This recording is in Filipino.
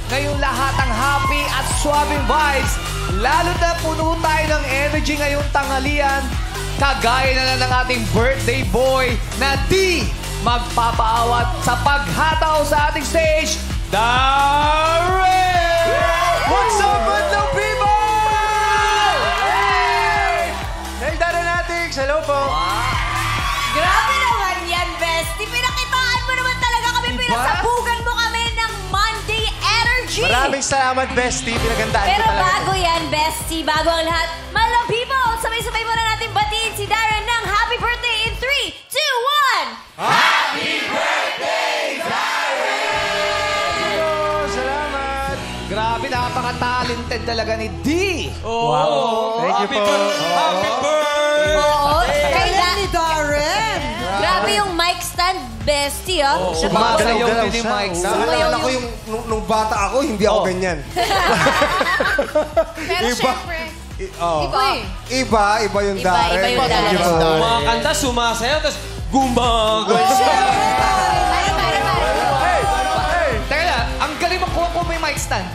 ngayong lahat ang happy at swabbing vibes. Lalo na puno tayo ng energy ngayong tanghalian. Kagaya na lang ng ating birthday boy na di magpapaawat sa paghataw sa ating stage, Darren! What's up, Madlaw people? Hey, Darren natin. Hello po. Grabe naman yan, Bestie. Pinakitaan mo naman talaga kami. Pinasabugan mo kami ng Monday energy. Maraming salamat, Bestie. Pinagandaan Pero ko talaga. bago yan, Bestie, bago ang lahat, Madlaw people, sabay-sabay muna natin batiin si Darren ng happy birthday in 3, 2, 1! Happy birthday, Darren! Salamat. Grabe, napaka-talented talaga ni D. Wow. Thank you po. Happy birthday! Oo, kaya ni Darren. grabe yung mic stand, Bestie, oh. Sumasayaw din ni siya. Mike. Naalala ko yung nung bata ako, hindi ako ganyan. Pero syempre, Iba yung Darren. Iba yung Darren. Mga kanta, sumasayaw, tapos gumagay. Teka lang, ang galing mo kuha ko may mic stand.